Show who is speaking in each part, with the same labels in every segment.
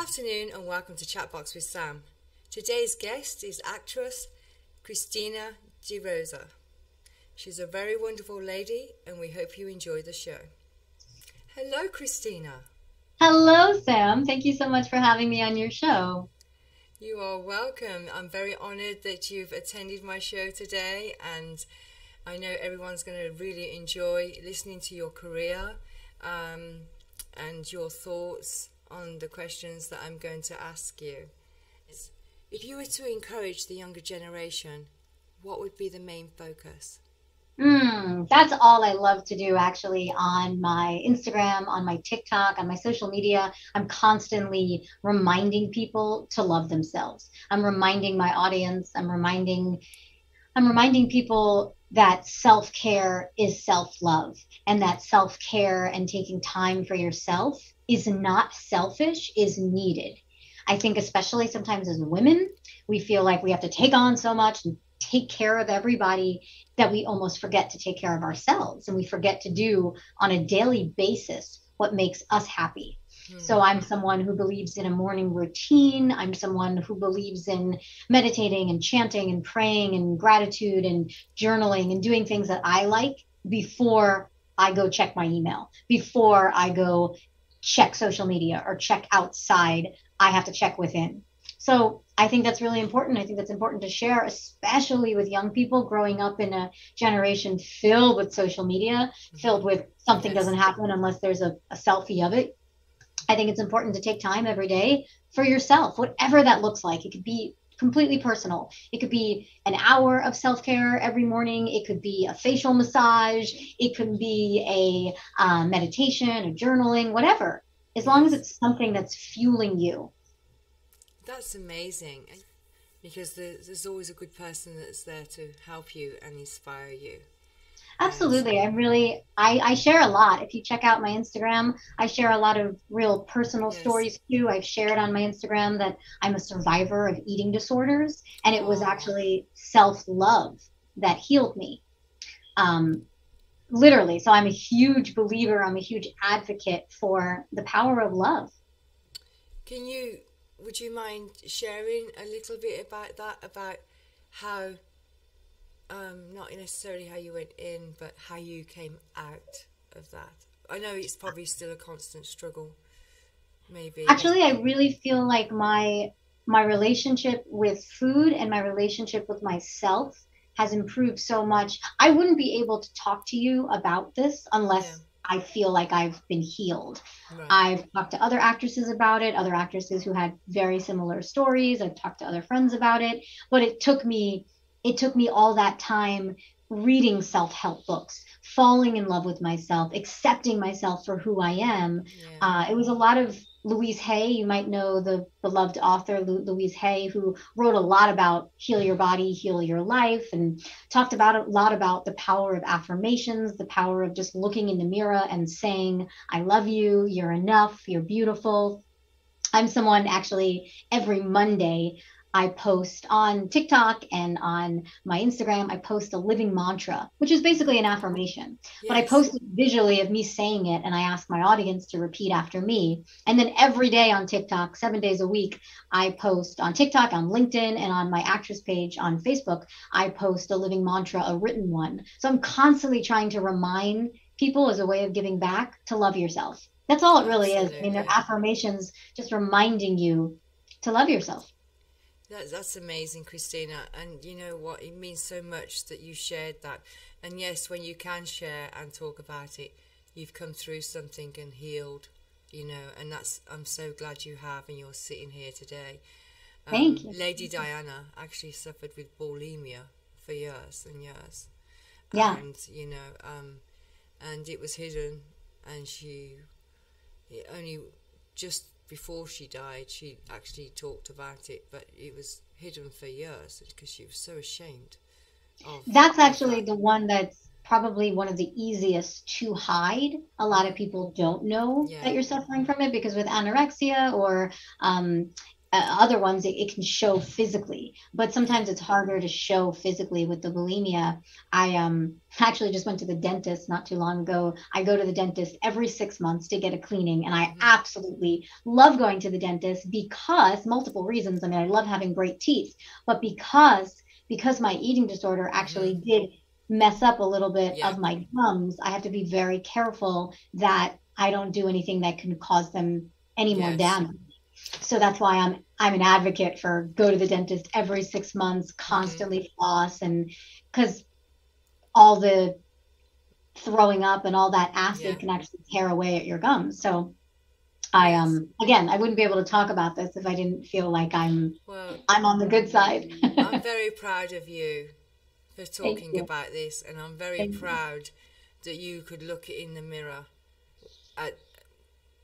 Speaker 1: afternoon and welcome to Chatbox with Sam. Today's guest is actress Christina DeRosa. She's a very wonderful lady and we hope you enjoy the show. Hello, Christina.
Speaker 2: Hello, Sam. Thank you so much for having me on your show.
Speaker 1: You are welcome. I'm very honored that you've attended my show today, and I know everyone's going to really enjoy listening to your career and your thoughts on the questions that I'm going to ask you. If you were to encourage the younger generation, what would be the main focus?
Speaker 2: That's all I love to do, actually, on my Instagram, on my TikTok, on my social media. I'm constantly reminding people to love themselves. I'm reminding my audience, I'm reminding people that self-care is self-love, and that self-care and taking time for yourself is not selfish, is needed. I think especially sometimes as women, we feel like we have to take on so much and take care of everybody that we almost forget to take care of ourselves, and we forget to do on a daily basis what makes us happy. So I'm someone who believes in a morning routine. I'm someone who believes in meditating and chanting and praying and gratitude and journaling and doing things that I like before I go check my email, before I go check social media or check outside. I have to check within. So I think that's really important. I think that's important to share, especially with young people growing up in a generation filled with social media, filled with something doesn't happen unless there's a selfie of it. I think it's important to take time every day for yourself, whatever that looks like. It could be completely personal. It could be an hour of self-care every morning. It could be a facial massage. It could be a meditation, a journaling, whatever, as long as it's something that's fueling you.
Speaker 1: That's amazing, because there's always a good person that's there to help you and inspire you.
Speaker 2: Absolutely. I share a lot. If you check out my Instagram, I share a lot of real personal stories too. I've shared on my Instagram that I'm a survivor of eating disorders, and it was actually self-love that healed me. Literally. So I'm a huge believer, I'm a huge advocate for the power of love.
Speaker 1: Would you mind sharing a little bit about that, about how, not necessarily how you went in, but how you came out of that? I know it's probably still a constant struggle, maybe.
Speaker 2: Actually, I really feel like my relationship with food and my relationship with myself has improved so much. I wouldn't be able to talk to you about this unless I feel like I've been healed. Right. I've talked to other actresses about it, other actresses who had very similar stories. I've talked to other friends about it, but it took me all that time reading self-help books, falling in love with myself, accepting myself for who I am. It was a lot of Louise Hay. You might know the beloved author Louise Hay, who wrote a lot about heal your body, heal your life, and talked about a lot about the power of affirmations, the power of just looking in the mirror and saying, I love you, you're enough, you're beautiful. I'm someone, actually, every Monday I post on TikTok and on my Instagram, I post a living mantra, which is basically an affirmation. But I post it visually of me saying it, and I ask my audience to repeat after me. And then every day on TikTok, 7 days a week, I post on TikTok, on LinkedIn, and on my actress page on Facebook, I post a living mantra, a written one. So I'm constantly trying to remind people, as a way of giving back, to love yourself. That's all it really is. I mean, they're affirmations just reminding you to love yourself.
Speaker 1: That's amazing, Christina. And you know what? It means so much that you shared that. And yes, when you can share and talk about it, you've come through something and healed, and I'm so glad you have, and you're sitting here today.
Speaker 2: Thank you.
Speaker 1: Lady Diana actually suffered with bulimia for years and years.
Speaker 2: Yeah.
Speaker 1: And, and it was hidden, and only just before she died, she actually talked about it, but it was hidden for years because she was so ashamed of.
Speaker 2: That's actually the one that's probably one of the easiest to hide. A lot of people don't know that you're suffering from it, because with anorexia or other ones it can show physically, but sometimes it's harder to show physically with the bulimia. I actually just went to the dentist not too long ago. I go to the dentist every 6 months to get a cleaning, and I absolutely love going to the dentist because multiple reasons. I mean, I love having great teeth, but because my eating disorder actually did mess up a little bit
Speaker 1: Yeah.
Speaker 2: of my gums, I have to be very careful that I don't do anything that can cause them any more
Speaker 1: Yes.
Speaker 2: damage. So that's why I'm an advocate for go to the dentist every 6 months, constantly floss, and because all the throwing up and all that
Speaker 1: Yeah.
Speaker 2: acid can actually tear away at your gums. So I
Speaker 1: Yes.
Speaker 2: again, I wouldn't be able to talk about this if I didn't feel like
Speaker 1: Well,
Speaker 2: I'm on the good side.
Speaker 1: I'm very proud of you for
Speaker 2: Thank
Speaker 1: talking
Speaker 2: you.
Speaker 1: about this, and I'm very
Speaker 2: Thank you.
Speaker 1: proud that you could look in the mirror at,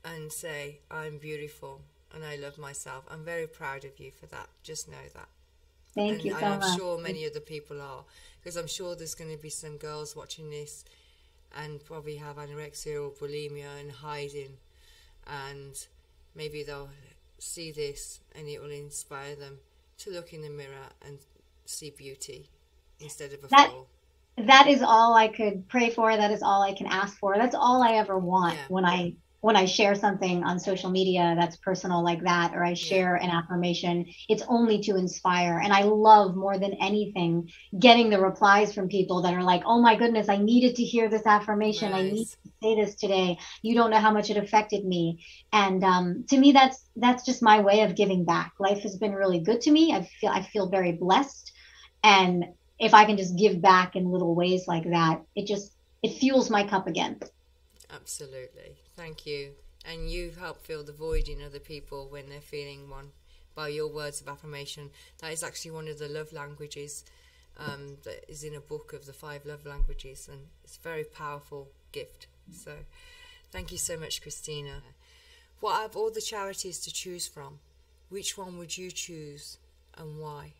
Speaker 1: and say, I'm beautiful and I love myself. I'm very proud of you for that. Just know that.
Speaker 2: Thank
Speaker 1: And
Speaker 2: you so
Speaker 1: I'm
Speaker 2: much.
Speaker 1: sure many other people are, because I'm sure there's going to be some girls watching this and probably have anorexia or bulimia and hiding, and maybe they'll see this and it will inspire them to look in the mirror and see beauty instead of a
Speaker 2: That
Speaker 1: flaw.
Speaker 2: that is all I could pray for. That is all I can ask for. That's all I ever want
Speaker 1: Yeah,
Speaker 2: when I share something on social media that's personal like that, or I
Speaker 1: yeah,
Speaker 2: share an affirmation. It's only to inspire. And I love more than anything getting the replies from people that are like, "Oh my goodness, I needed to hear this affirmation. I need
Speaker 1: nice.
Speaker 2: to say this today. You don't know how much it affected me." And to me, that's just my way of giving back. Life has been really good to me. I feel very blessed, and if I can just give back in little ways like that, it fuels my cup again.
Speaker 1: Absolutely. Thank you. And you help fill the void in other people when they're feeling one by your words of affirmation. That is actually one of the love languages that is in a book of the 5 love languages, and it's a very powerful gift. So thank you so much, Christina. What out of all the charities to choose from, which one would you choose and why?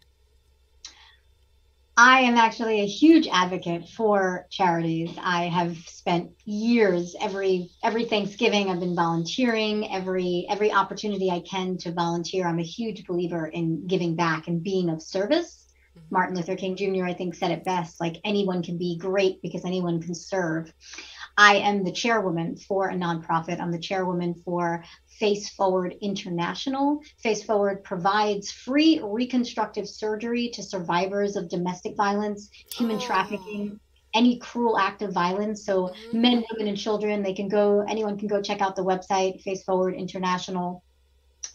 Speaker 2: I am actually a huge advocate for charities. I have spent years every Thanksgiving I've been volunteering, every opportunity I can to volunteer. I'm a huge believer in giving back and being of service. Martin Luther King Jr. I think said it best, like anyone can be great because anyone can serve. I am the chairwoman for a nonprofit. I'm the chairwoman for Face Forward International. Face Forward provides free reconstructive surgery to survivors of domestic violence, human
Speaker 1: Oh,
Speaker 2: trafficking, any cruel act of violence. So
Speaker 1: mm-hmm.
Speaker 2: men, women, and children, anyone can go check out the website, Face Forward International,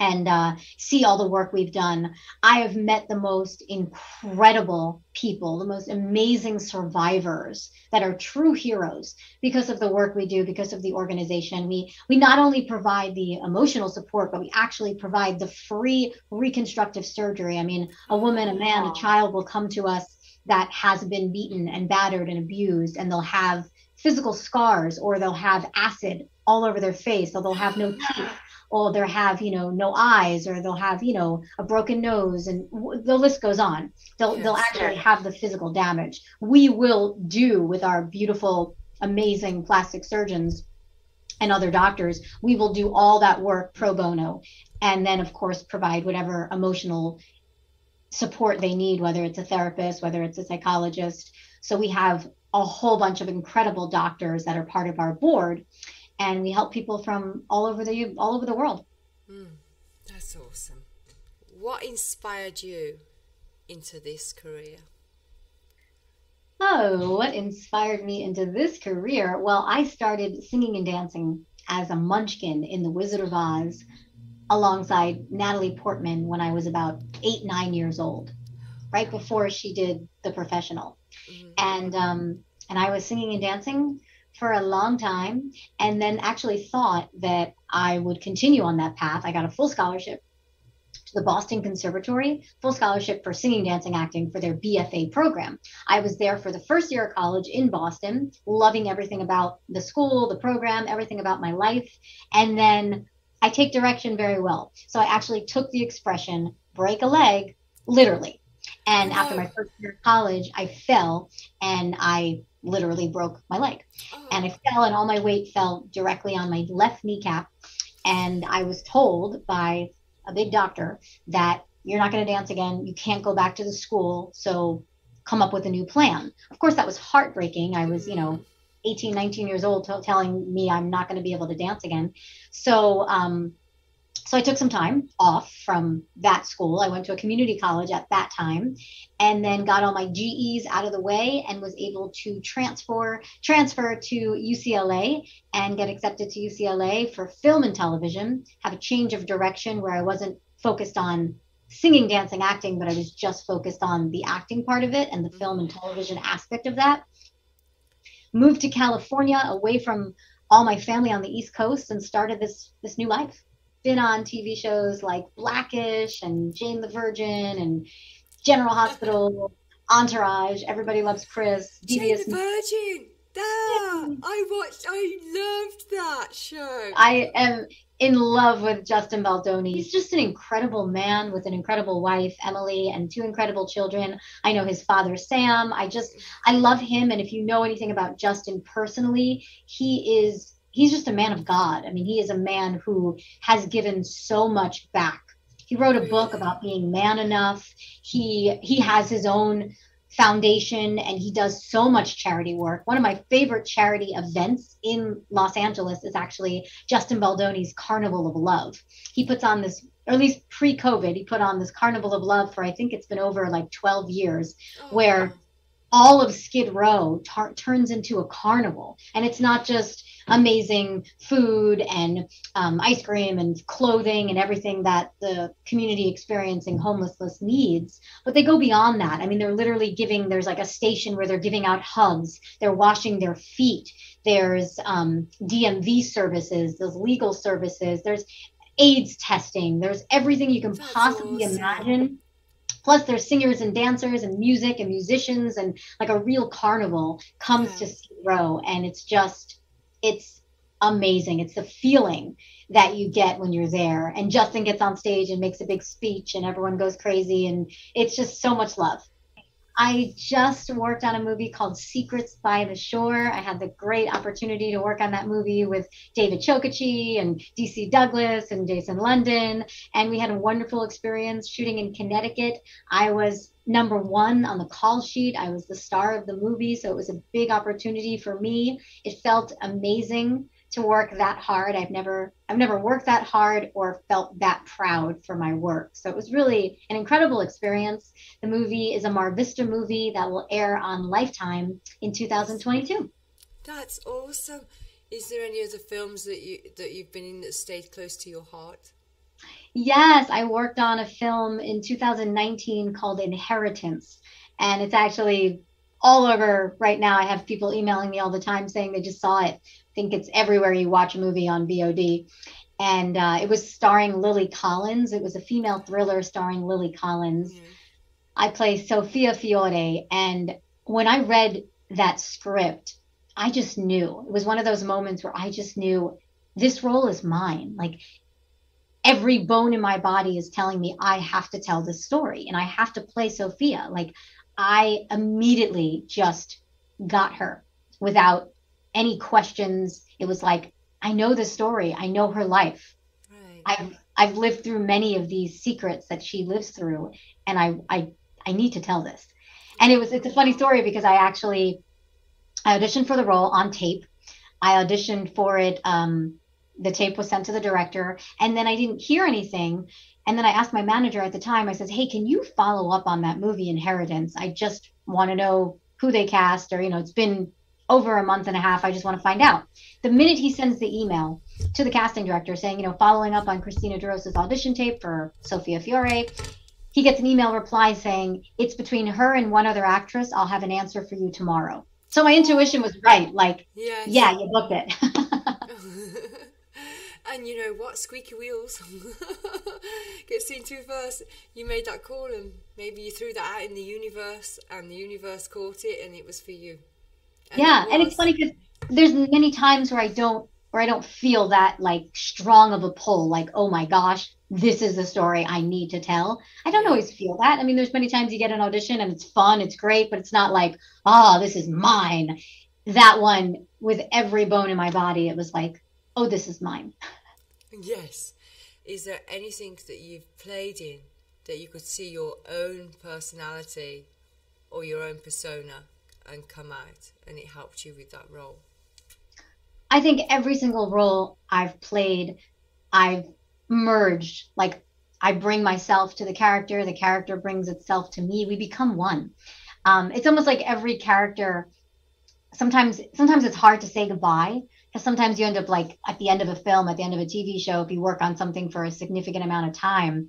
Speaker 2: and see all the work we've done. I have met the most incredible people, the most amazing survivors that are true heroes because of the work we do, because of the organization. We not only provide the emotional support, but we actually provide the free reconstructive surgery. I mean, a woman, a
Speaker 1: Oh,
Speaker 2: man, a child will come to us that has been beaten and battered and abused, and they'll have physical scars, or they'll have acid all over their face, or they'll have no teeth, or they'll have no eyes, or they'll have a broken nose, and the list goes on. They'll
Speaker 1: yes.
Speaker 2: actually have the physical damage. We will do with our beautiful, amazing plastic surgeons and other doctors. We will do all that work pro bono, and then of course provide whatever emotional support they need, whether it's a therapist, whether it's a psychologist. So we have a whole bunch of incredible doctors that are part of our board, and we help people from all over the world.
Speaker 1: Mm, that's awesome. What inspired you into this career?
Speaker 2: Oh, what inspired me into this career? Well, I started singing and dancing as a munchkin in The Wizard of Oz alongside Natalie Portman when I was about 8, 9 years old, right before she did The Professional.
Speaker 1: Mm-hmm.
Speaker 2: And I was singing and dancing for a long time, and then actually thought that I would continue on that path. I got a full scholarship to the Boston Conservatory, full scholarship for singing, dancing, acting for their BFA program. I was there for the first year of college in Boston, loving everything about the school, the program, everything about my life. And then I take direction very well. So I actually took the expression break a leg literally.
Speaker 1: Oh
Speaker 2: And after
Speaker 1: no.
Speaker 2: my first year of college, I fell and I literally broke my leg. And I
Speaker 1: Oh,
Speaker 2: fell, and all my weight fell directly on my left kneecap. And I was told by a big doctor, that you're not going to dance again. You can't go back to the school. So come up with a new plan. Of course, that was heartbreaking. I was, 18, 19 years old, telling me I'm not going to be able to dance again. So, so I took some time off from that school. I went to a community college at that time, and then got all my GEs out of the way and was able to transfer to UCLA and get accepted to UCLA for film and television, have a change of direction where I wasn't focused on singing, dancing, acting, but I was just focused on the acting part of it and the film and television aspect of that. Moved to California away from all my family on the East Coast and started this new life. Been on TV shows like Blackish and Jane the Virgin and General Hospital, Entourage, Everybody Loves Chris,
Speaker 1: Jane the Virgin. I loved that show.
Speaker 2: I am in love with Justin Baldoni. He's just an incredible man with an incredible wife, Emily, and 2 incredible children. I know his father, Sam. I love him. And if you know anything about Justin personally, he's just a man of God. I mean, he is a man who has given so much back. He wrote a book about being man enough. He has his own foundation, and he does so much charity work. One of my favorite charity events in Los Angeles is actually Justin Baldoni's Carnival of Love. He puts on this, or at least pre-COVID, he put on this Carnival of Love for, I think it's been over like 12 years, where all of Skid Row turns into a carnival. And it's not just amazing food and ice cream and clothing and everything that the community experiencing homelessness needs, but they go beyond that. I mean, they're literally there's like a station where they're giving out hugs, they're washing their feet, there's DMV services, there's legal services, there's AIDS testing, there's everything you can possibly imagine. Plus there's singers and dancers and music and musicians, and like a real carnival comes to Skid Row, and it's amazing. It's the feeling that you get when you're there. And Justin gets on stage and makes a big speech and everyone goes crazy, and it's just so much love. I just worked on a movie called Secrets by the Shore. I had the great opportunity to work on that movie with David Chokachi and DC Douglas and Jason London. And we had a wonderful experience shooting in Connecticut. I was #1 on the call sheet. I was the star of the movie. So it was a big opportunity for me. It felt amazing to work that hard. I've never worked that hard or felt that proud for my work. So it was really an incredible experience. The movie is a Mar Vista movie that will air on Lifetime in 2022.
Speaker 1: That's awesome. Is there any other films that you've been in that stayed close to your heart?
Speaker 2: Yes, I worked on a film in 2019 called Inheritance, and it's actually all over right now. I have people emailing me all the time saying they just saw it. I think it's everywhere you watch a movie on VOD. And it was starring Lily Collins. It was a female thriller starring Lily Collins. I play Sophia Fiore. And when I read that script, I just knew. It was one of those moments where I just knew this role is mine. Like, every bone in my body is telling me I have to tell this story and I have to play Sophia. Like, I immediately just got her without any questions. It was like, I know the story. I know her life. Right. I've lived through many of these secrets that she lives through, and I need to tell this. And it's a funny story because I auditioned for the role on tape. I auditioned for it. The tape was sent to the director, and then I didn't hear anything. And then I asked my manager at the time, I said, hey, can you follow up on that movie Inheritance? I just want to know who they cast, or, it's been over a month and a half. I just want to find out. The minute he sends the email to the casting director saying, following up on Christina DeRosa's audition tape for Sophia Fiore, he gets an email reply saying, it's between her and one other actress. I'll have an answer for you tomorrow. So my intuition was right. Like, yes. Yeah, you booked it.
Speaker 1: And you know what? Squeaky wheels. Get seen to first. You made that call, and maybe you threw that out in the universe, and the universe caught it, and it was for you.
Speaker 2: And it's funny because there's many times where I don't feel that like strong of a pull, like, oh my gosh, this is the story I need to tell. I don't always feel that. I mean, there's many times you get an audition and it's fun, it's great, but it's not like, this is mine. That one, with every bone in my body, it was like, oh, this is mine.
Speaker 1: Yes, is there anything that you've played in that you could see your own personality or your own persona and come out, and it helped you with that role?
Speaker 2: I think every single role I've played, I've merged. Like, I bring myself to the character brings itself to me. We become one. It's almost like every character. Sometimes it's hard to say goodbye, because sometimes you end up like at the end of a film, at the end of a TV show, if you work on something for a significant amount of time,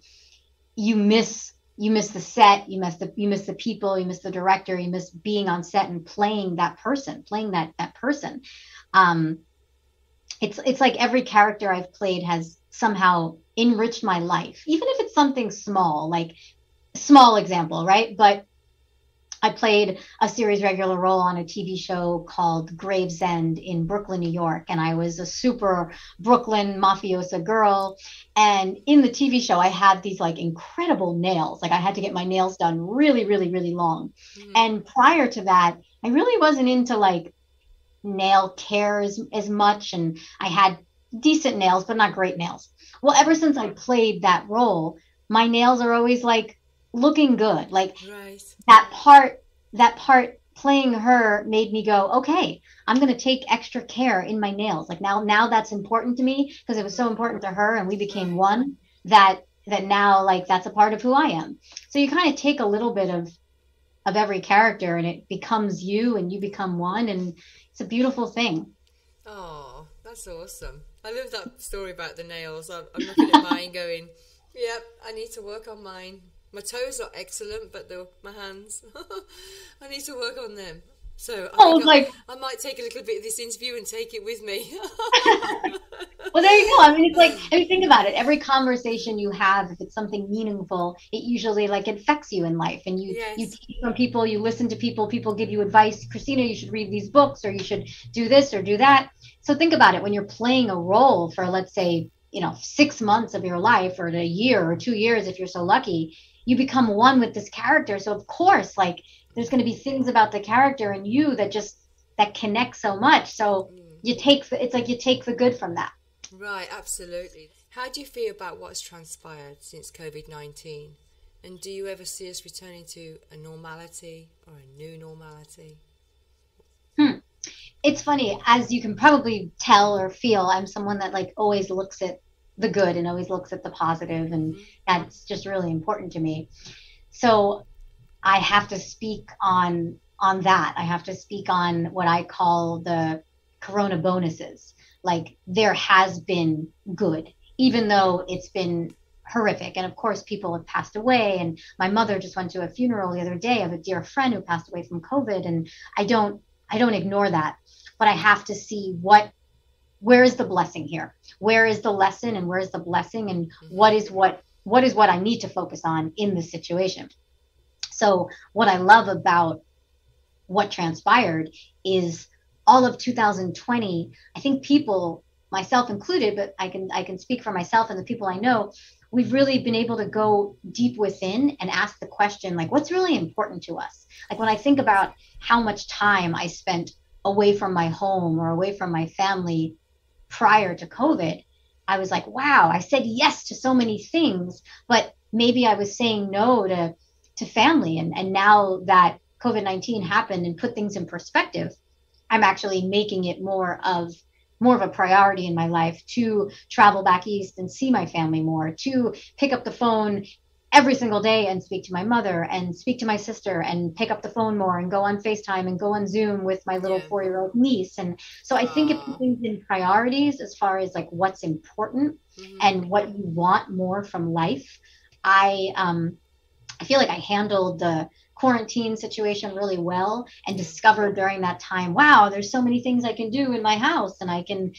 Speaker 2: you miss the set, you miss the people, you miss the director, you miss being on set and playing that person, playing that person. Um, it's like every character I've played has somehow enriched my life, even if it's something small, like small example, right? But I played a series regular role on a TV show called Gravesend in Brooklyn, New York, and I was a super Brooklyn mafiosa girl. And in the TV show, I had these like incredible nails. Like, I had to get my nails done really, really, really long. And prior to that, I really wasn't into like nail care as much, and I had decent nails, but not great nails. Well, ever since I played that role, my nails are always like looking good. Like,
Speaker 1: Right.
Speaker 2: that part playing her made me go, okay, I'm going to take extra care in my nails. Like, now that's important to me, because it was so important to her and we became one, that now, like, that's a part of who I am. So you kind of take a little bit of every character and it becomes you, and you become one, and it's a beautiful thing.
Speaker 1: Oh, that's awesome. I love that story about the nails. I'm looking at mine going, yep, I need to work on mine. My toes are excellent, but my hands, I need to work on them. So I might take a little bit of this interview and take it with me.
Speaker 2: Well, there you go. I mean, it's like, I mean, think about it. Every conversation you have, if it's something meaningful, it usually like affects you in life. And you
Speaker 1: Yes.
Speaker 2: take from people, you listen to people, people give you advice. Christina, you should read these books, or you should do this or do that. So think about it. When you're playing a role for, let's say, 6 months of your life, or a year or 2 years, if you're so lucky, you become one with this character. So of course, like, there's going to be things about the character and you that connect so much. So it's like you take the good from that.
Speaker 1: Right, absolutely. How do you feel about what's transpired since COVID-19? And do you ever see us returning to a normality or a new normality?
Speaker 2: It's funny, as you can probably tell or feel, I'm someone that like always looks at the good and always looks at the positive, and that's just really important to me. So I have to speak on that. I have to speak on what I call the corona bonuses. Like, there has been good, even though it's been horrific. And of course, people have passed away. And my mother just went to a funeral the other day of a dear friend who passed away from COVID. And I don't ignore that, but I have to see where is the blessing here? Where is the lesson, and where is the blessing, and what is what I need to focus on in this situation? So what I love about what transpired is all of 2020, I think people, myself included, but I can speak for myself and the people I know, we've really been able to go deep within and ask the question, like, what's really important to us? Like, when I think about how much time I spent away from my home or away from my family prior to COVID, I was like, wow, I said yes to so many things, but maybe I was saying no to family. And now that COVID-19 happened and put things in perspective, I'm actually making it more of a priority in my life to travel back east and see my family more, to pick up the phone every single day and speak to my mother and speak to my sister, and pick up the phone more and go on FaceTime and go on Zoom with my little 4-year-old niece. And so I think it puts things in priorities as far as like what's important and what you want more from life. I feel like I handled the quarantine situation really well, and discovered during that time, wow, there's so many things I can do in my house, and I can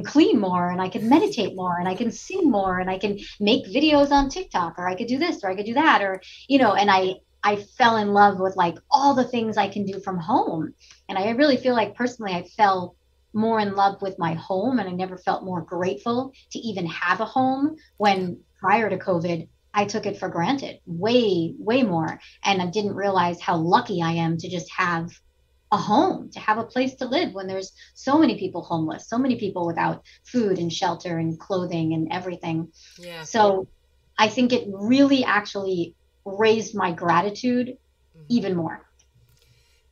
Speaker 2: clean more, and I can meditate more, and I can sing more, and I can make videos on TikTok, or I could do this, or I could do that, or, and I fell in love with like all the things I can do from home. And I really feel like personally, I fell more in love with my home, and I never felt more grateful to even have a home, when prior to COVID, I took it for granted way, way more. And I didn't realize how lucky I am to just have a home, to have a place to live when there's so many people homeless, so many people without food and shelter and clothing and everything.
Speaker 1: Yeah.
Speaker 2: So I think it really actually raised my gratitude even more.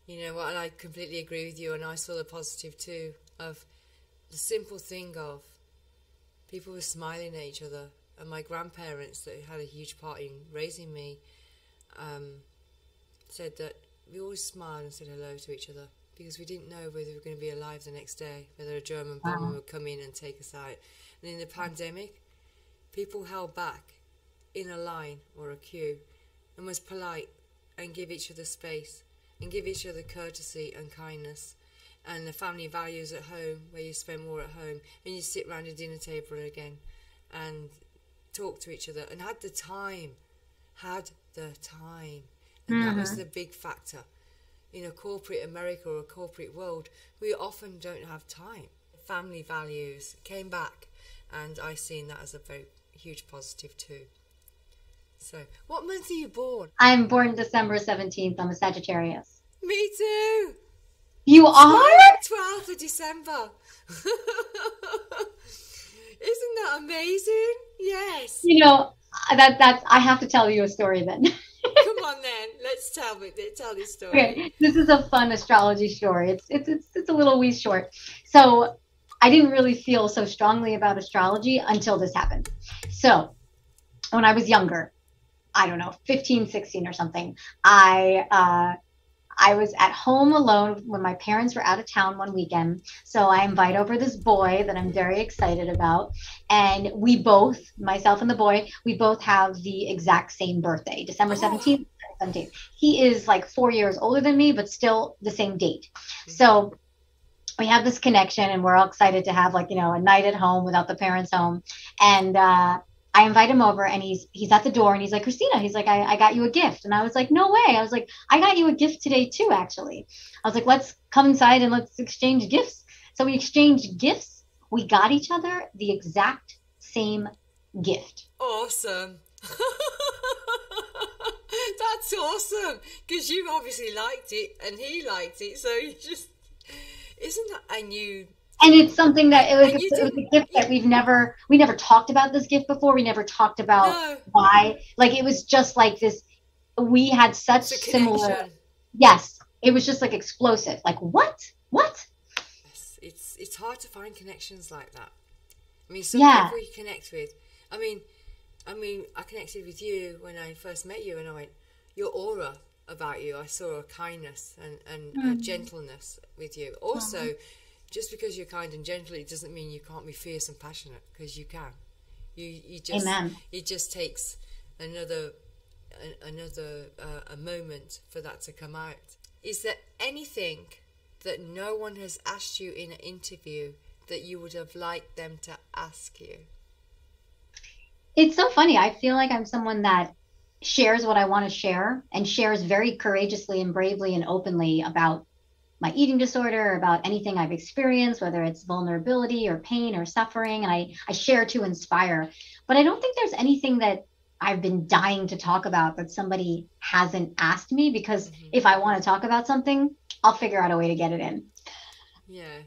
Speaker 1: You know what, and I completely agree with you, and I saw the positive too of the simple thing of people were smiling at each other, and my grandparents that had a huge part in raising me said that we always smiled and said hello to each other because we didn't know whether we were going to be alive the next day, whether a German bomber would come in and take us out. And in the pandemic, people held back in a line or a queue and was polite and give each other space and give each other courtesy and kindness, and the family values at home, where you spend more at home and you sit around a dinner table again and talk to each other and had the time. And that was the big factor. In a corporate America or a corporate world, we often don't have time. Family values came back, and I've seen that as a very huge positive too. So, what month are you born?
Speaker 2: I'm born December 17th. I'm a Sagittarius.
Speaker 1: Me too.
Speaker 2: You are?
Speaker 1: 12th of December. Isn't that amazing? Yes.
Speaker 2: You know, that's I have to tell you a story then.
Speaker 1: Come on then, let's tell this story.
Speaker 2: Okay, this is a fun astrology story. It's a little wee short. So I didn't really feel so strongly about astrology until this happened. So when I was younger, I don't know, 15, 16 or something, I was at home alone when my parents were out of town one weekend. So I invite over this boy that I'm very excited about. And we both, myself and the boy, we both have the exact same birthday, December 17th, 17th. He is like 4 years older than me, but still the same date. So we have this connection, and we're all excited to have, like, you know, a night at home without the parents home. And I invite him over, and he's at the door, and he's like, Christina, he's like, I got you a gift. And I was like, no way. I was like, I got you a gift today too, actually. I was like, let's come inside and let's exchange gifts. So we exchanged gifts. We got each other the exact same gift.
Speaker 1: Awesome. That's awesome, because you obviously liked it and he liked it. So you just, isn't that, and you...
Speaker 2: And it's something that it was a gift that we never talked about this gift before. We never talked about why. Like, it was just like this. We had such similar. Yes, it was just like explosive. Like, what?
Speaker 1: Yes, it's hard to find connections like that. I mean, some people you connect with. I mean, I connected with you when I first met you, and I went, your aura about you. I saw a kindness and a gentleness with you. Also. Just because you're kind and gentle, it doesn't mean you can't be fierce and passionate, because you can. You just Amen. It just takes another a moment for that to come out. Is there anything that no one has asked you in an interview that you would have liked them to ask you?
Speaker 2: It's so funny. I feel like I'm someone that shares what I want to share, and shares very courageously and bravely and openly about my eating disorder, about anything I've experienced, whether it's vulnerability or pain or suffering. And I share to inspire. But I don't think there's anything that I've been dying to talk about that somebody hasn't asked me, because if I want to talk about something, I'll figure out a way to get it in.
Speaker 1: Yeah,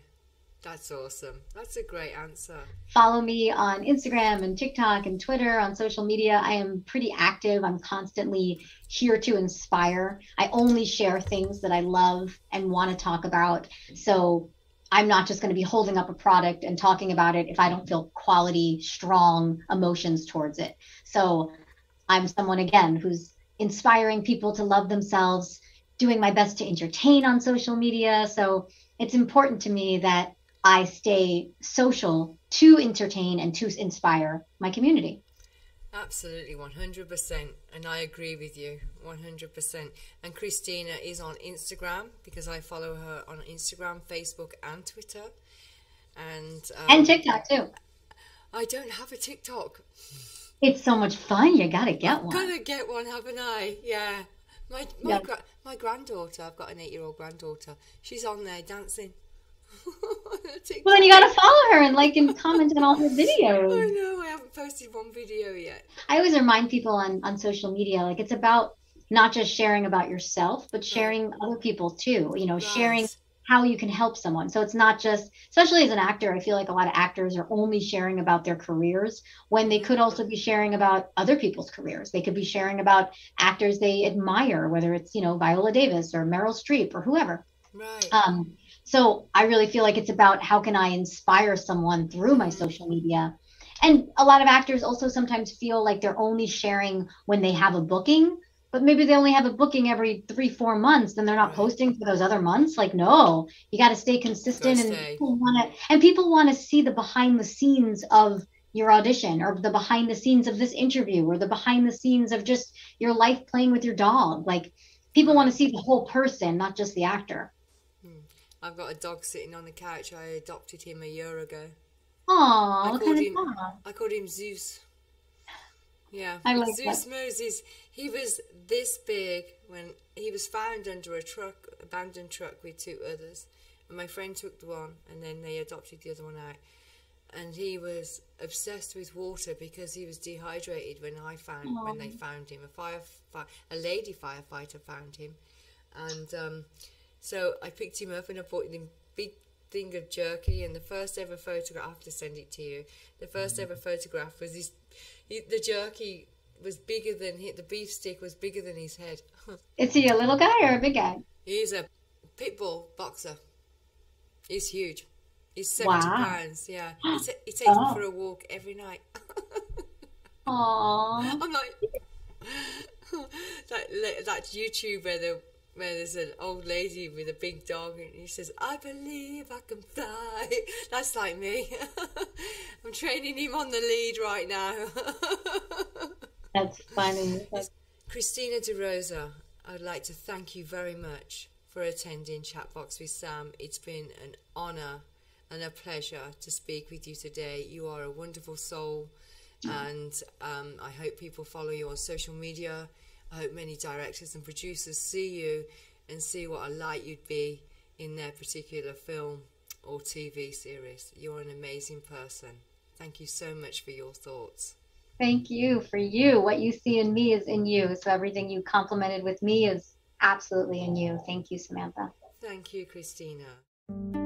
Speaker 1: that's awesome. That's a great answer.
Speaker 2: Follow me on Instagram and TikTok and Twitter, on social media. I am pretty active. I'm constantly here to inspire. I only share things that I love and want to talk about. So I'm not just going to be holding up a product and talking about it if I don't feel quality, strong emotions towards it. So I'm someone, again, who's inspiring people to love themselves, doing my best to entertain on social media. So it's important to me that I stay social to entertain and to inspire my community.
Speaker 1: Absolutely, 100%. And I agree with you, 100%. And Christina is on Instagram, because I follow her on Instagram, Facebook, and Twitter. And
Speaker 2: TikTok, too.
Speaker 1: I don't have a TikTok.
Speaker 2: It's so much fun. You got to get one.
Speaker 1: Got to get one, haven't I? Yeah. My granddaughter, I've got an 8-year-old granddaughter. She's on there dancing.
Speaker 2: Well, then you got to follow her and like and comment on all her videos.
Speaker 1: I know, I haven't posted one video yet.
Speaker 2: I always remind people on social media, like, it's about not just sharing about yourself, but
Speaker 1: Right.
Speaker 2: sharing other people too, you know, sharing
Speaker 1: Right.
Speaker 2: how you can help someone. So it's not just, especially as an actor, I feel like a lot of actors are only sharing about their careers when they
Speaker 1: Mm-hmm.
Speaker 2: could also be sharing about other people's careers. They could be sharing about actors they admire, whether it's, you know, Viola Davis or Meryl Streep or whoever.
Speaker 1: Right.
Speaker 2: Um, so I really feel like it's about how can I inspire someone through my
Speaker 1: Mm-hmm.
Speaker 2: social media. And a lot of actors also sometimes feel like they're only sharing when they have a booking, but maybe they only have a booking every 3, 4 months, then they're not
Speaker 1: Right.
Speaker 2: posting for those other months. Like, no, you got to stay
Speaker 1: Gotta
Speaker 2: consistent,
Speaker 1: stay.
Speaker 2: and people want to see the behind the scenes of your audition, or the behind the scenes of this interview, or the behind the scenes of just your life playing with your dog. Like, people want
Speaker 1: Right.
Speaker 2: to see the whole person, not just the actor.
Speaker 1: Mm. I've got a dog sitting on the couch. I adopted him a year ago. I
Speaker 2: Oh, what
Speaker 1: called
Speaker 2: kind of
Speaker 1: him
Speaker 2: dog?
Speaker 1: I called him Zeus. Yeah.
Speaker 2: I like that.
Speaker 1: Zeus Moses. He was this big when he was found under a truck, abandoned truck with two others. And my friend took the one and then they adopted the other one out. And he was obsessed with water because he was dehydrated when they
Speaker 2: Oh,
Speaker 1: found him. A lady firefighter found him, and so I picked him up and I bought him a big thing of jerky. And the first ever photograph, I have to send it to you. The first ever photograph was the jerky was bigger than the beef stick was bigger than his head.
Speaker 2: is he a little guy or a big guy?
Speaker 1: He's a pit bull boxer. He's huge. He's 70
Speaker 2: Wow.
Speaker 1: pounds. Yeah, he takes me for
Speaker 2: Oh,
Speaker 1: a walk every night.
Speaker 2: oh,
Speaker 1: I'm like that YouTube where there's an old lady with a big dog and he says, "I believe I can fly." That's like me. I'm training him on the lead right now.
Speaker 2: that's funny.
Speaker 1: It's Christina DeRosa. I'd like to thank you very much for attending Chatbox with Sam. It's been an honour and a pleasure to speak with you today. You are a wonderful soul, and I hope people follow you on social media. I hope many directors and producers see you and see what a light you'd be in their particular film or TV series. You're an amazing person. Thank you so much for your thoughts.
Speaker 2: Thank you for you. What you see in me is in you. So everything you complimented with me is absolutely in you. Thank you, Samantha.
Speaker 1: Thank you, Christina.